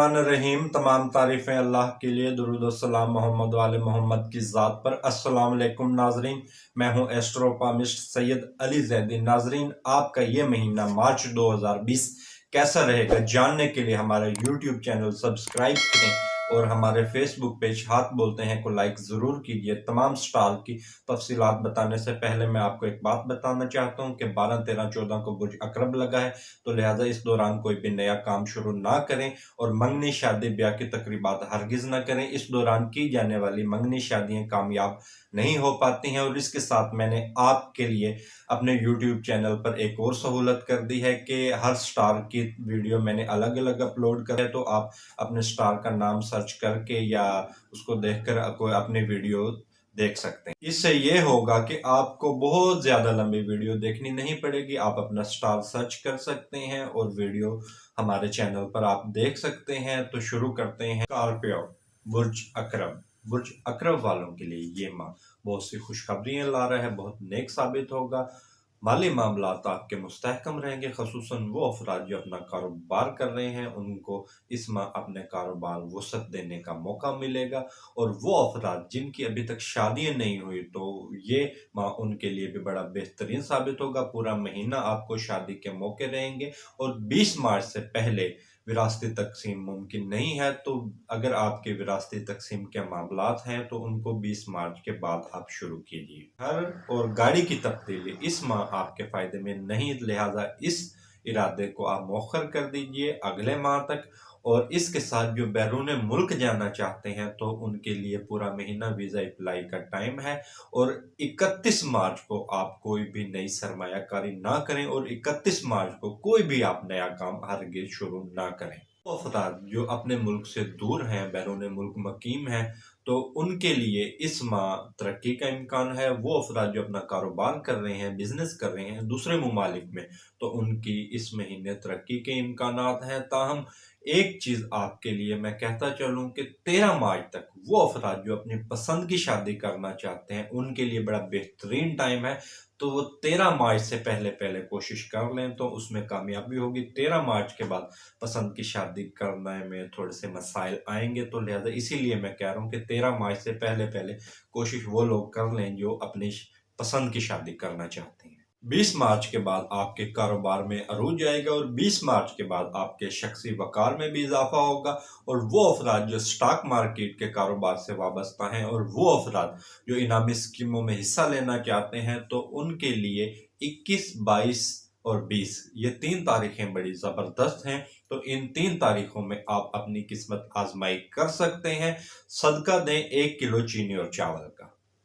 बिस्मिल्लाहिर्रहमानिर्रहीम। तमाम तारीफ़ें अल्लाह के लिए, दुरूद व सलाम मोहम्मद वाले मोहम्मद की ज़ात पर। अस्सलाम वालेकुम नाजरीन, मैं हूं एस्ट्रोपामिस्ट सैयद अली ज़ैदी। नाजरीन, आपका ये महीना मार्च 2020 कैसा रहेगा जानने के लिए हमारा यूट्यूब चैनल सब्सक्राइब करें और हमारे फेसबुक पेज हाथ बोलते हैं को लाइक ज़रूर कीजिए। तमाम स्टार की तफसीलात बताने से पहले मैं आपको एक बात बताना चाहता हूं कि 12, 13, 14 को बुर्ज अकरब लगा है, तो लिहाजा इस दौरान कोई भी नया काम शुरू ना करें और मंगनी शादी ब्याह की तकरीबात हरगिज ना करें। इस दौरान की जाने वाली मंगनी शादियां कामयाब नहीं हो पाती हैं। और इसके साथ मैंने आपके लिए अपने YouTube चैनल पर एक और सहूलत कर दी है कि हर स्टार की वीडियो मैंने अलग अलग अपलोड कर है, तो आप अपने स्टार का नाम सर्च करके या उसको देखकर कोई अपनी वीडियो देख सकते हैं। इससे ये होगा कि आपको बहुत ज्यादा लंबी वीडियो देखनी नहीं पड़ेगी। आप अपना स्टार सर्च कर सकते हैं और वीडियो हमारे चैनल पर आप देख सकते हैं। तो शुरू करते हैं। स्कॉर्पियो बुर्ज अकरब। बुर्ज अकरब वालों के लिए ये माह बहुत सी खुशखबरियां ला रहा है, बहुत नेक साबित होगा। माली मामलात आपके मुस्तहकम रहेंगे, खसूसन वो अफराद जो अपना कारोबार कर रहे हैं उनको इस माह अपने कारोबार वसअत देने का मौका मिलेगा। और वो अफराद जिनकी अभी तक शादियां नहीं हुई, तो ये माह उनके लिए भी बड़ा बेहतरीन साबित होगा। पूरा महीना आपको शादी के मौके रहेंगे। और 20 मार्च से पहले विरासती तकसीम मुमकिन नहीं है, तो अगर आपके विरासती तकसीम के मामलात हैं तो उनको 20 मार्च के बाद आप शुरू कीजिए। घर और गाड़ी की तब्दीली इस माह आपके फायदे में नहीं, लिहाजा इस इरादे को आप मौखर कर दीजिए अगले माह तक। और इसके साथ जो बैरून मुल्क जाना चाहते हैं तो उनके लिए पूरा महीना वीज़ा अप्लाई का टाइम है। और 31 मार्च को आप कोई भी नई सरमायाकारी ना करें और 31 मार्च को कोई भी आप नया काम हरगिज शुरू ना करें। वो अफराद जो अपने मुल्क से दूर हैं, बैरून मुल्क मकीम हैं, तो उनके लिए इस माह तरक्की का इम्कान है। वो अफराद जो अपना कारोबार कर रहे हैं, बिजनेस कर रहे हैं दूसरे मुमालिक में, तो उनकी इस महीने तरक्की के इम्कानात हैं। ताहम एक चीज आपके लिए मैं कहता चलूं कि 13 मार्च तक वो अफराद जो अपनी पसंद की शादी करना चाहते हैं उनके लिए बड़ा बेहतरीन टाइम है। तो वो 13 मार्च से पहले पहले कोशिश कर लें तो उसमें कामयाबी होगी। 13 मार्च के बाद पसंद की शादी करने में थोड़े से मसाइल आएंगे, तो लिहाजा इसीलिए मैं कह रहा हूँ कि 13 मार्च से पहले पहले कोशिश वो लोग कर लें जो अपनी पसंद की शादी करना चाहते हैं। 20 मार्च के बाद आपके कारोबार में अरूज आएगा और 20 मार्च के बाद आपके शख्सी वकार में भी इजाफा होगा। और वो अफराद जो स्टॉक मार्केट के कारोबार से वाबस्ता हैं और वो अफराद जो इनामी स्कीमों में हिस्सा लेना चाहते हैं, तो उनके लिए 21, 22 और 20 ये 3 तारीखें बड़ी ज़बरदस्त हैं। तो इन 3 तारीखों में आप अपनी किस्मत आजमाई कर सकते हैं। सदका दें 1 किलो चीनी और चावल का।